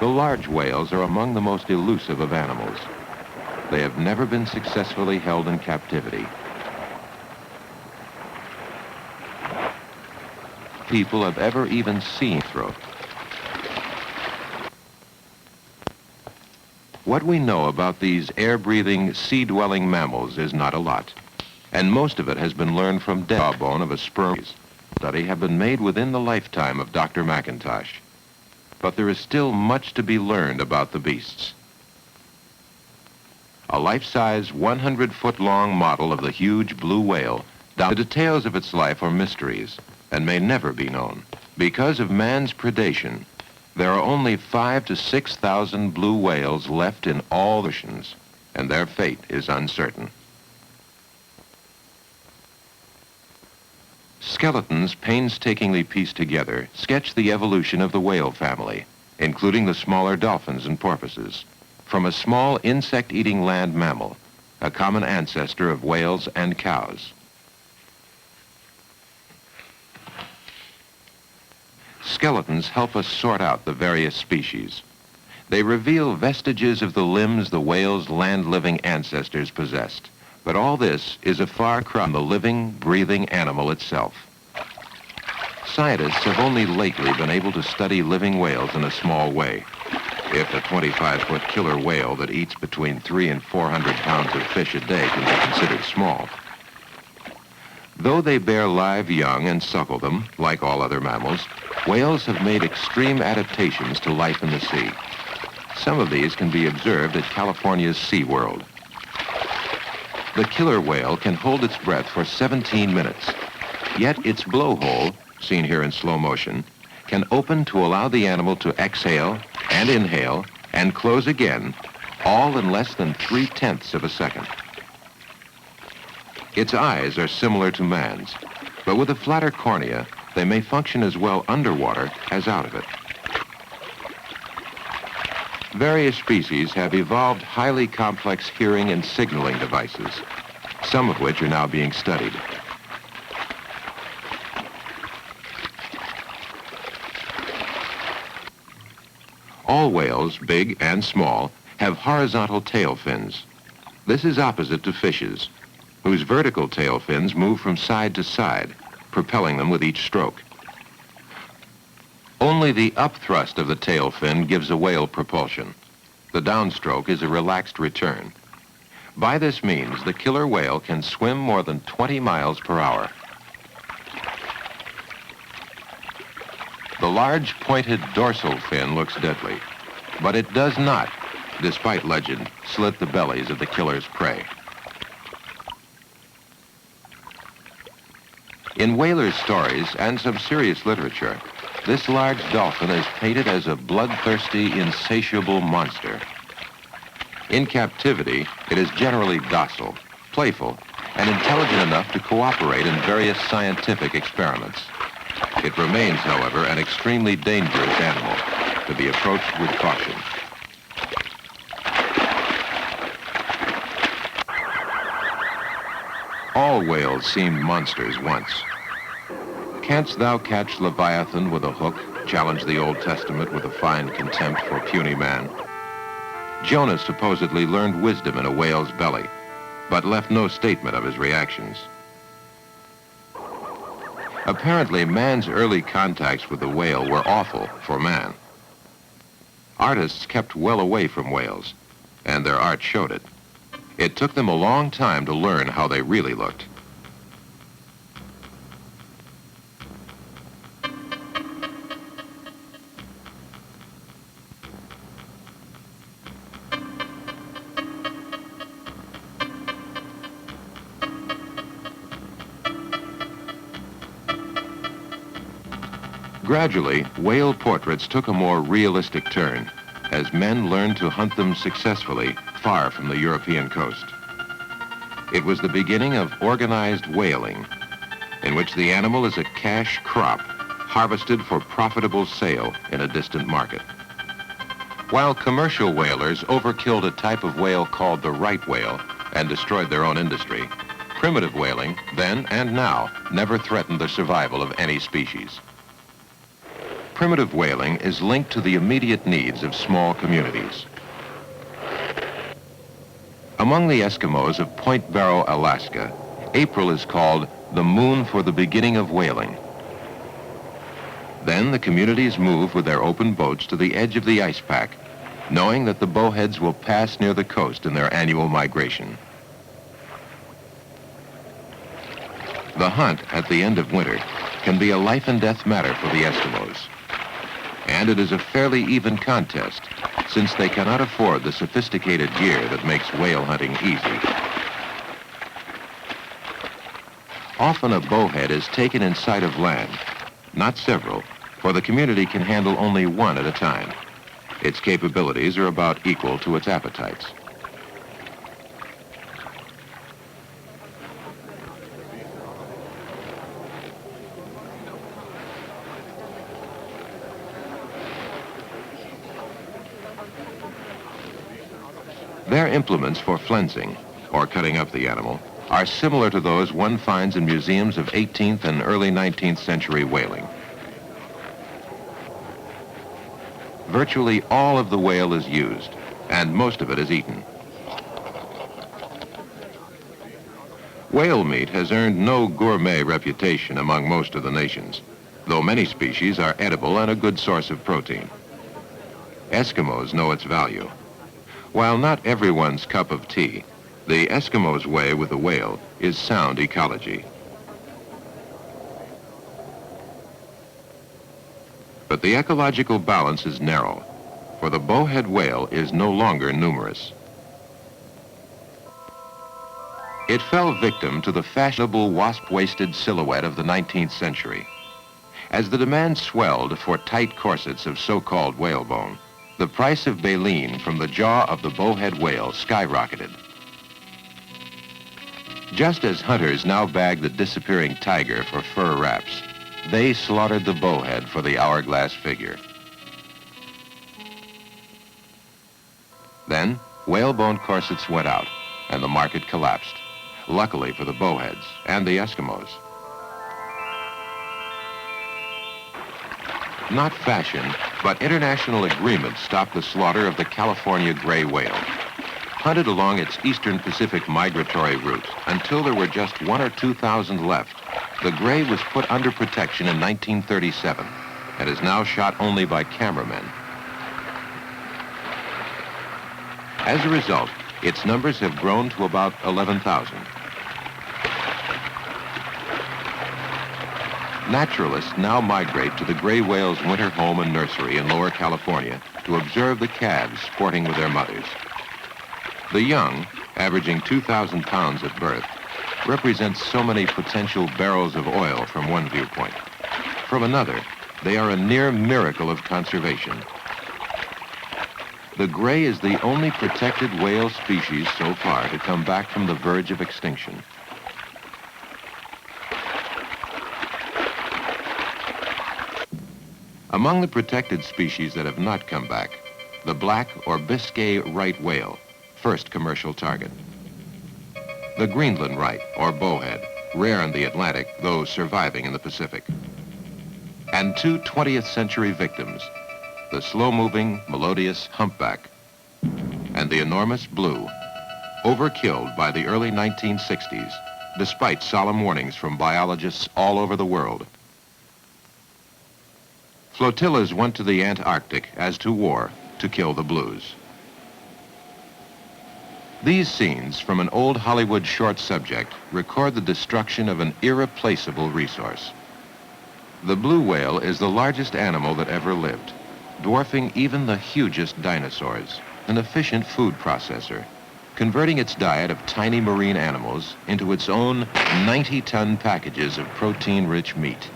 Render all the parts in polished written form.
The large whales are among the most elusive of animals. They have never been successfully held in captivity. People have ever even seen throat. What we know about these air-breathing, sea-dwelling mammals is not a lot, and most of it has been learned from jawbone of a sperm study have been made within the lifetime of Dr. McIntosh. But there is still much to be learned about the beasts. A life-size, 100-foot-long model of the huge blue whale, the details of its life are mysteries and may never be known. Because of man's predation, there are only 5,000 to 6,000 blue whales left in all oceans, and their fate is uncertain. Skeletons painstakingly pieced together sketch the evolution of the whale family, including the smaller dolphins and porpoises, from a small insect-eating land mammal, a common ancestor of whales and cows. Skeletons help us sort out the various species. They reveal vestiges of the limbs the whale's land-living ancestors possessed. But all this is a far cry from the living, breathing animal itself. Scientists have only lately been able to study living whales in a small way. If a 25-foot killer whale that eats between 300 and 400 pounds of fish a day can be considered small. Though they bear live young and suckle them, like all other mammals, whales have made extreme adaptations to life in the sea. Some of these can be observed at California's SeaWorld. The killer whale can hold its breath for 17 minutes, yet its blowhole, seen here in slow motion, can open to allow the animal to exhale and inhale and close again, all in less than 3/10 of a second. Its eyes are similar to man's, but with a flatter cornea, they may function as well underwater as out of it. Various species have evolved highly complex hearing and signaling devices, some of which are now being studied. All whales, big and small, have horizontal tail fins. This is opposite to fishes, whose vertical tail fins move from side to side, propelling them with each stroke. Only the upthrust of the tail fin gives a whale propulsion. The downstroke is a relaxed return. By this means, the killer whale can swim more than 20 miles per hour. The large pointed dorsal fin looks deadly, but it does not, despite legend, slit the bellies of the killer's prey. In whalers' stories and some serious literature, this large dolphin is painted as a bloodthirsty, insatiable monster. In captivity, it is generally docile, playful, and intelligent enough to cooperate in various scientific experiments. It remains, however, an extremely dangerous animal to be approached with caution. All whales seemed monsters once. Canst thou catch Leviathan with a hook, challenged the Old Testament with a fine contempt for puny man. Jonah supposedly learned wisdom in a whale's belly, but left no statement of his reactions. Apparently, man's early contacts with the whale were awful for man. Artists kept well away from whales, and their art showed it. It took them a long time to learn how they really looked. Gradually, whale portraits took a more realistic turn as men learned to hunt them successfully far from the European coast. It was the beginning of organized whaling, in which the animal is a cash crop harvested for profitable sale in a distant market. While commercial whalers overkilled a type of whale called the right whale and destroyed their own industry, primitive whaling, then and now, never threatened the survival of any species. primitive whaling is linked to the immediate needs of small communities. Among the Eskimos of Point Barrow, Alaska, April is called the moon for the beginning of whaling. Then the communities move with their open boats to the edge of the ice pack, knowing that the bowheads will pass near the coast in their annual migration. The hunt at the end of winter can be a life and death matter for the Eskimos. And it is a fairly even contest, since they cannot afford the sophisticated gear that makes whale hunting easy. Often a bowhead is taken in sight of land, not several, for the community can handle only one at a time. Its capabilities are about equal to its appetites. Their implements for flensing, or cutting up the animal, are similar to those one finds in museums of 18th and early 19th century whaling. Virtually all of the whale is used, and most of it is eaten. Whale meat has earned no gourmet reputation among most of the nations, though many species are edible and a good source of protein. Eskimos know its value. While not everyone's cup of tea, the Eskimos' way with the whale is sound ecology. But the ecological balance is narrow, for the bowhead whale is no longer numerous. It fell victim to the fashionable wasp-waisted silhouette of the 19th century. As the demand swelled for tight corsets of so-called whalebone, the price of baleen from the jaw of the bowhead whale skyrocketed. Just as hunters now bag the disappearing tiger for fur wraps, they slaughtered the bowhead for the hourglass figure. Then, whalebone corsets went out, and the market collapsed, luckily for the bowheads and the Eskimos. Not fashion, but international agreement stopped the slaughter of the California gray whale. Hunted along its eastern Pacific migratory route until there were just 1,000 or 2,000 left, the gray was put under protection in 1937 and is now shot only by cameramen. As a result, its numbers have grown to about 11,000. Naturalists now migrate to the gray whale's winter home and nursery in Lower California to observe the calves sporting with their mothers. The young, averaging 2,000 pounds at birth, represent so many potential barrels of oil from one viewpoint. From another, they are a near miracle of conservation. The gray is the only protected whale species so far to come back from the verge of extinction. Among the protected species that have not come back, the black or Biscay right whale, first commercial target. The Greenland right or bowhead, rare in the Atlantic, though surviving in the Pacific. And two 20th century victims, the slow-moving, melodious humpback and the enormous blue, overkilled by the early 1960s, despite solemn warnings from biologists all over the world. Flotillas went to the Antarctic, as to war, to kill the blues. These scenes from an old Hollywood short subject record the destruction of an irreplaceable resource. The blue whale is the largest animal that ever lived, dwarfing even the hugest dinosaurs, an efficient food processor, converting its diet of tiny marine animals into its own 90-ton packages of protein-rich meat.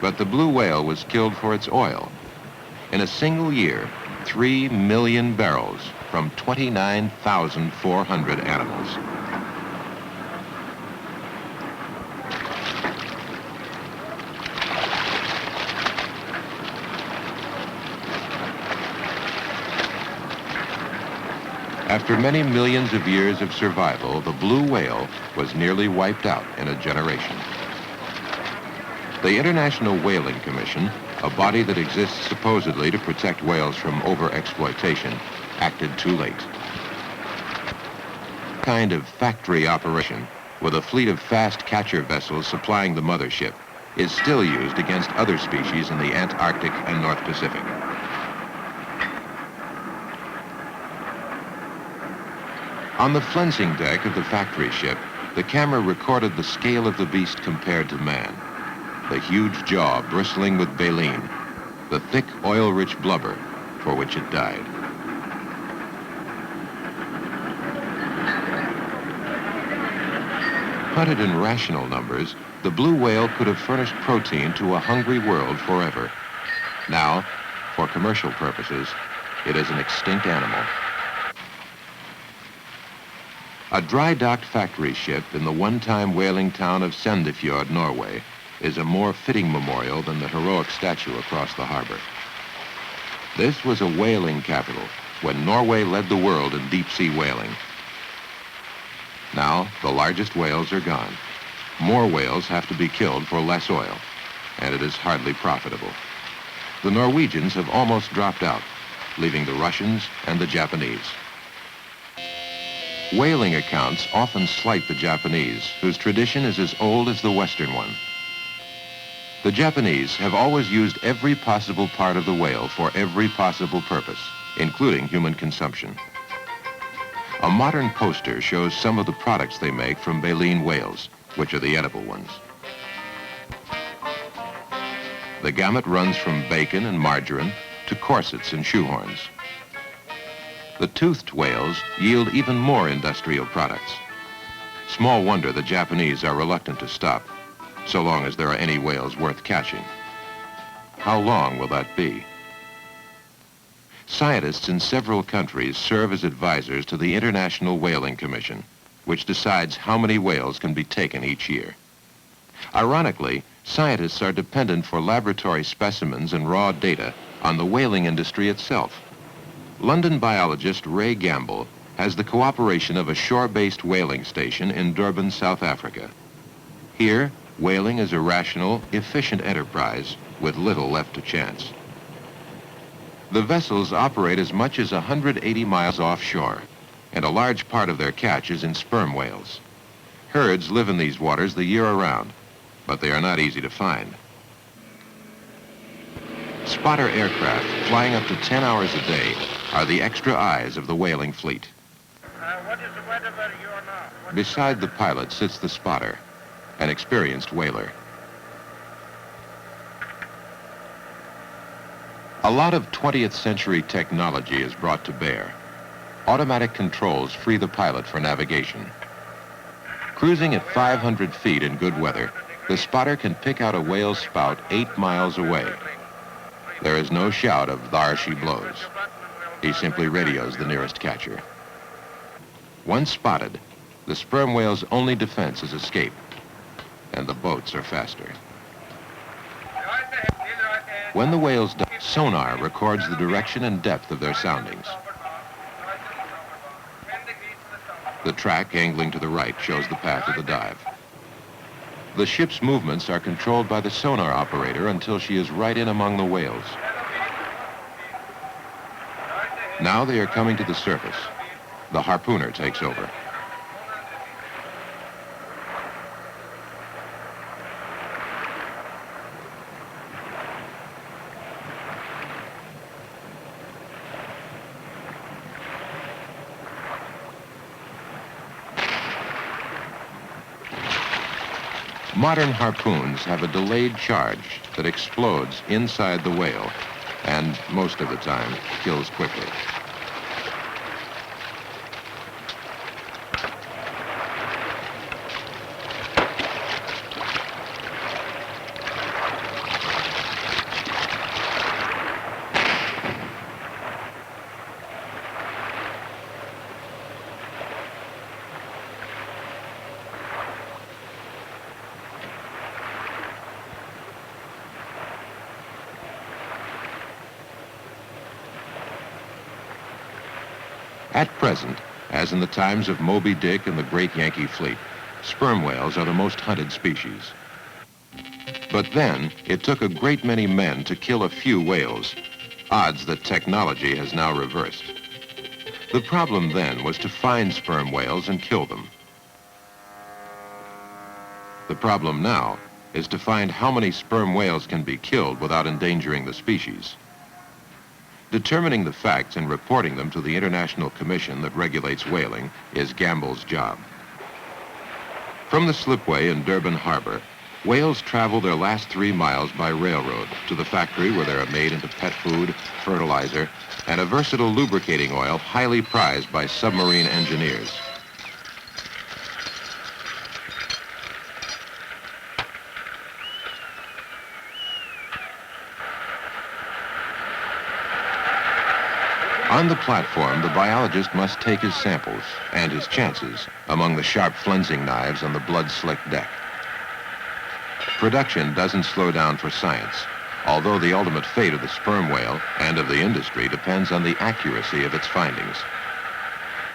But the blue whale was killed for its oil. In a single year, 3 million barrels from 29,400 animals. After many millions of years of survival, the blue whale was nearly wiped out in a generation. The International Whaling Commission, a body that exists supposedly to protect whales from overexploitation, acted too late. Kind of factory operation, with a fleet of fast catcher vessels supplying the mothership, is still used against other species in the Antarctic and North Pacific. On the flensing deck of the factory ship, the camera recorded the scale of the beast compared to man. The huge jaw bristling with baleen, the thick, oil-rich blubber for which it died. Hunted in rational numbers, the blue whale could have furnished protein to a hungry world forever. Now, for commercial purposes, it is an extinct animal. A dry-docked factory ship in the one-time whaling town of Sandefjord, Norway, is a more fitting memorial than the heroic statue across the harbor. This was a whaling capital when Norway led the world in deep-sea whaling. Now, the largest whales are gone. More whales have to be killed for less oil, and it is hardly profitable. The Norwegians have almost dropped out, leaving the Russians and the Japanese. Whaling accounts often slight the Japanese, whose tradition is as old as the Western one. The Japanese have always used every possible part of the whale for every possible purpose, including human consumption. A modern poster shows some of the products they make from baleen whales, which are the edible ones. The gamut runs from bacon and margarine to corsets and shoehorns. The toothed whales yield even more industrial products. Small wonder the Japanese are reluctant to stop, so long as there are any whales worth catching. How long will that be? Scientists in several countries serve as advisors to the International Whaling Commission, which decides how many whales can be taken each year. Ironically, scientists are dependent for laboratory specimens and raw data on the whaling industry itself. London biologist Ray Gamble has the cooperation of a shore-based whaling station in Durban, South Africa. Here, whaling is a rational, efficient enterprise with little left to chance. The vessels operate as much as 180 miles offshore, and a large part of their catch is in sperm whales. Herds live in these waters the year around, but they are not easy to find. Spotter aircraft flying up to 10 hours a day are the extra eyes of the whaling fleet. What is the weather where you are now? Beside the pilot sits the spotter, an experienced whaler. A lot of 20th century technology is brought to bear. Automatic controls free the pilot for navigation. Cruising at 500 feet in good weather, the spotter can pick out a whale's spout 8 miles away. There is no shout of "thar she blows." He simply radios the nearest catcher. Once spotted, the sperm whale's only defense is escape, and the boats are faster. When the whales die, sonar records the direction and depth of their soundings. The track angling to the right shows the path of the dive. The ship's movements are controlled by the sonar operator until she is right in among the whales. Now they are coming to the surface. The harpooner takes over. Modern harpoons have a delayed charge that explodes inside the whale and, most of the time, kills quickly. At present, as in the times of Moby Dick and the Great Yankee Fleet, sperm whales are the most hunted species. But then, it took a great many men to kill a few whales, odds that technology has now reversed. The problem then was to find sperm whales and kill them. The problem now is to find how many sperm whales can be killed without endangering the species. Determining the facts and reporting them to the International Commission that regulates whaling is Gamble's job. From the slipway in Durban Harbor, whales travel their last 3 miles by railroad to the factory where they are made into pet food, fertilizer, and a versatile lubricating oil highly prized by submarine engineers. On the platform, the biologist must take his samples and his chances among the sharp flensing knives on the blood-slicked deck. Production doesn't slow down for science, although the ultimate fate of the sperm whale and of the industry depends on the accuracy of its findings.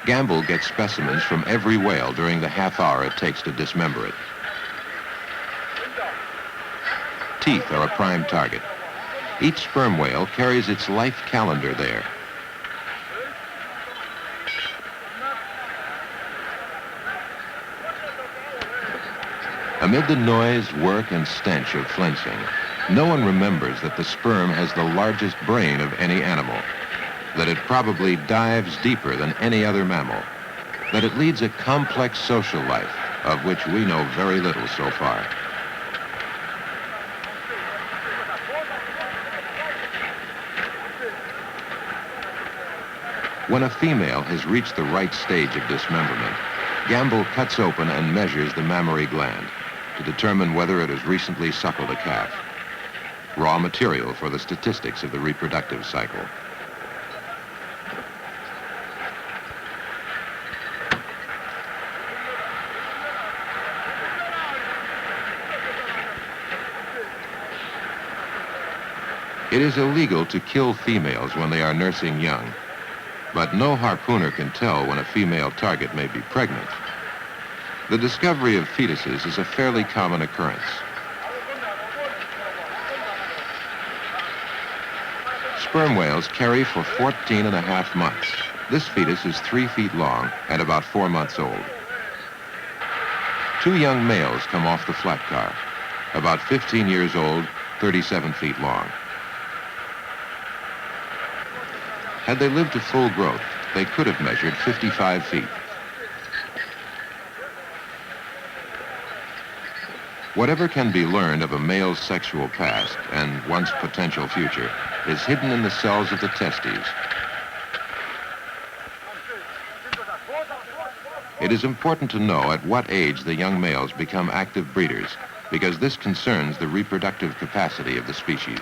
Gamble gets specimens from every whale during the half hour it takes to dismember it. Teeth are a prime target. Each sperm whale carries its life calendar there. Amid the noise, work, and stench of flensing, no one remembers that the sperm has the largest brain of any animal, that it probably dives deeper than any other mammal, that it leads a complex social life of which we know very little so far. When a female has reached the right stage of dismemberment, Gamble cuts open and measures the mammary gland to determine whether it has recently suckled a calf. Raw material for the statistics of the reproductive cycle. It is illegal to kill females when they are nursing young, but no harpooner can tell when a female target may be pregnant. The discovery of fetuses is a fairly common occurrence. Sperm whales carry for 14.5 months. This fetus is 3 feet long and about 4 months old. 2 young males come off the flat car, about 15 years old, 37 feet long. Had they lived to full growth, they could have measured 55 feet. Whatever can be learned of a male's sexual past and one's potential future is hidden in the cells of the testes. It is important to know at what age the young males become active breeders, because this concerns the reproductive capacity of the species.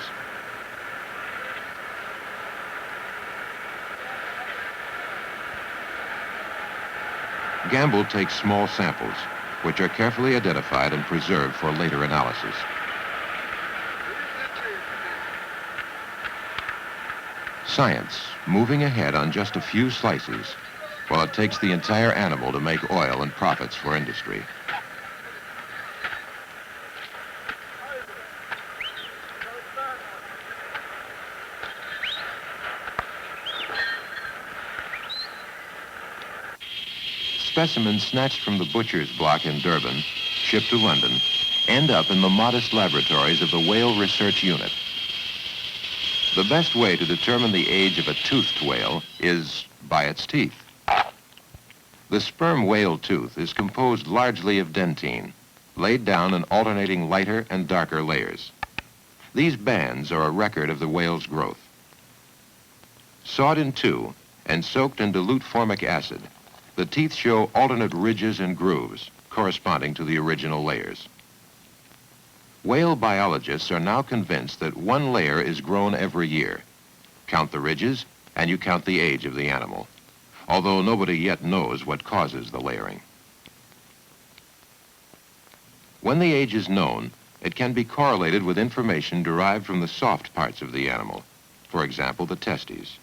Gamble takes small samples, which are carefully identified and preserved for later analysis. Science, moving ahead on just a few slices, while it takes the entire animal to make oil and profits for industry. Specimens snatched from the butcher's block in Durban, shipped to London, end up in the modest laboratories of the Whale Research Unit. The best way to determine the age of a toothed whale is by its teeth. The sperm whale tooth is composed largely of dentine, laid down in alternating lighter and darker layers. These bands are a record of the whale's growth. Sawed in two and soaked in dilute formic acid, the teeth show alternate ridges and grooves corresponding to the original layers. Whale biologists are now convinced that one layer is grown every year. Count the ridges, and you count the age of the animal, although nobody yet knows what causes the layering. When the age is known, it can be correlated with information derived from the soft parts of the animal, for example, the testes.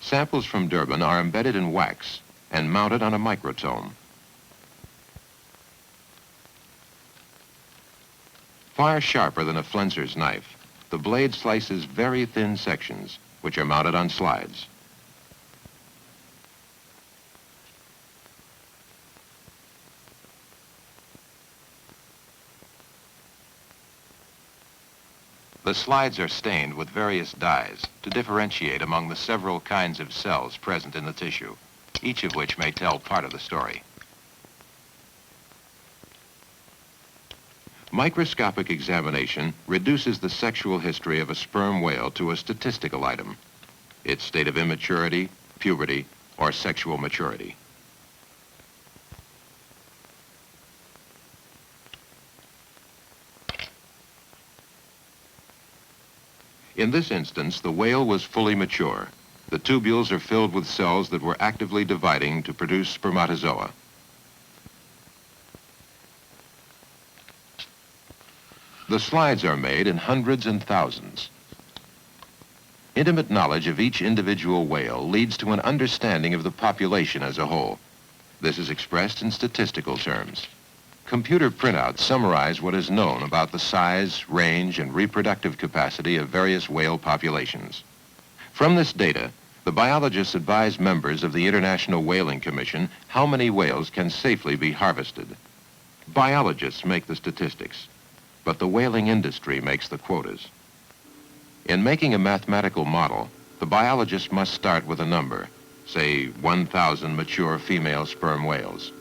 Samples from Durban are embedded in wax and mounted on a microtome. Far sharper than a flensier's knife, the blade slices very thin sections, which are mounted on slides. The slides are stained with various dyes to differentiate among the several kinds of cells present in the tissue, each of which may tell part of the story. Microscopic examination reduces the sexual history of a sperm whale to a statistical item, its state of immaturity, puberty, or sexual maturity. In this instance, the whale was fully mature. The tubules are filled with cells that were actively dividing to produce spermatozoa. The slides are made in hundreds and thousands. Intimate knowledge of each individual whale leads to an understanding of the population as a whole. This is expressed in statistical terms. Computer printouts summarize what is known about the size, range, and reproductive capacity of various whale populations. From this data, the biologists advise members of the International Whaling Commission how many whales can safely be harvested. Biologists make the statistics, but the whaling industry makes the quotas. In making a mathematical model, the biologist must start with a number, say 1,000 mature female sperm whales.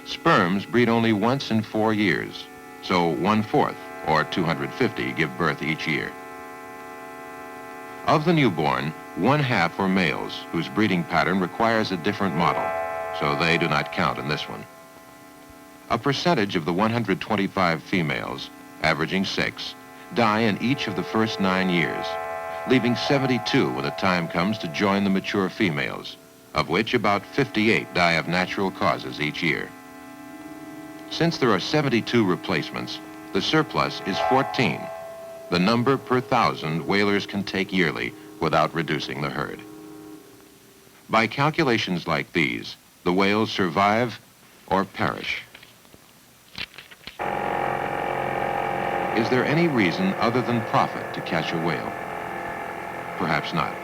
Sperms breed only once in 4 years, so 1/4, or 250, give birth each year. Of the newborn, 1/2 are males, whose breeding pattern requires a different model, so they do not count in this one. A percentage of the 125 females, averaging 6, die in each of the first 9 years, leaving 72 when the time comes to join the mature females, of which about 58 die of natural causes each year. Since there are 72 replacements, the surplus is 14, the number per 1,000 whalers can take yearly without reducing the herd. By calculations like these, the whales survive or perish. Is there any reason other than profit to catch a whale? Perhaps not,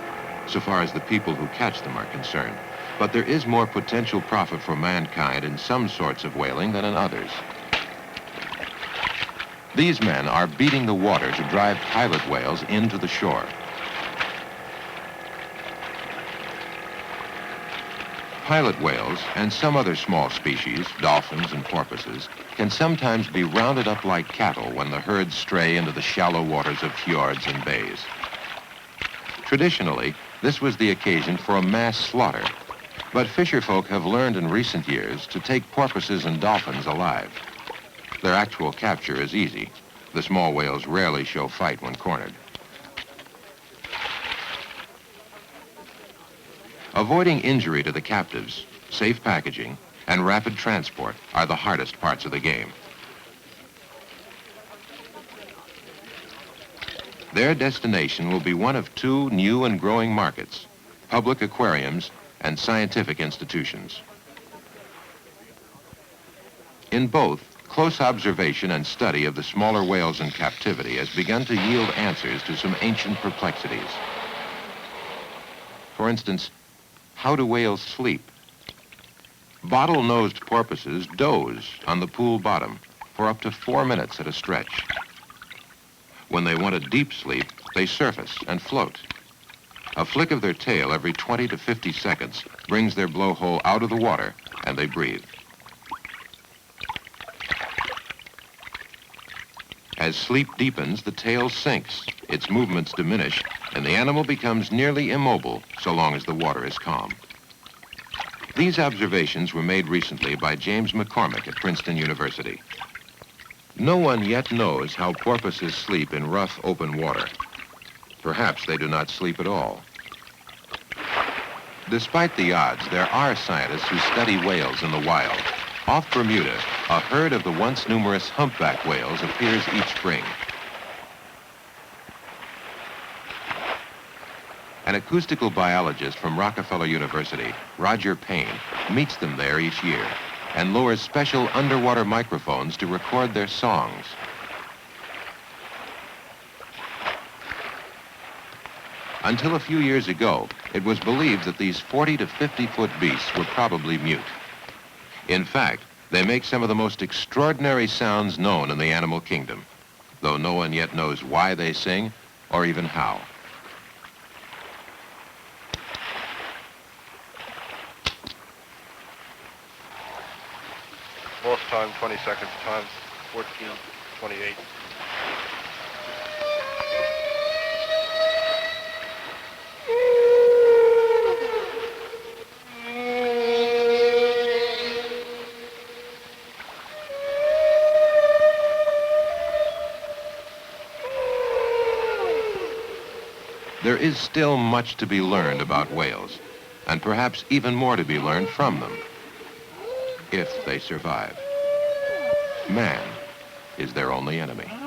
so far as the people who catch them are concerned. But there is more potential profit for mankind in some sorts of whaling than in others. These men are beating the water to drive pilot whales into the shore. Pilot whales and some other small species, dolphins and porpoises, can sometimes be rounded up like cattle when the herds stray into the shallow waters of fjords and bays. Traditionally, this was the occasion for a mass slaughter. But fisherfolk have learned in recent years to take porpoises and dolphins alive. Their actual capture is easy. The small whales rarely show fight when cornered. Avoiding injury to the captives, safe packaging, and rapid transport are the hardest parts of the game. Their destination will be one of 2 new and growing markets, public aquariums and scientific institutions. In both, close observation and study of the smaller whales in captivity has begun to yield answers to some ancient perplexities. For instance, how do whales sleep? Bottle-nosed porpoises doze on the pool bottom for up to 4 minutes at a stretch. When they want a deep sleep, they surface and float. A flick of their tail every 20 to 50 seconds brings their blowhole out of the water, and they breathe. As sleep deepens, the tail sinks, its movements diminish, and the animal becomes nearly immobile so long as the water is calm. These observations were made recently by James McCormick at Princeton University. No one yet knows how porpoises sleep in rough, open water. Perhaps they do not sleep at all. Despite the odds, there are scientists who study whales in the wild. Off Bermuda, a herd of the once numerous humpback whales appears each spring. An acoustical biologist from Rockefeller University, Roger Payne, meets them there each year and lowers special underwater microphones to record their songs. Until a few years ago, it was believed that these 40 to 50-foot beasts were probably mute. In fact, they make some of the most extraordinary sounds known in the animal kingdom, though no one yet knows why they sing or even how. Lost time, 20 seconds. Time, 14:28. There is still much to be learned about whales, and perhaps even more to be learned from them, if they survive. Man is their only enemy.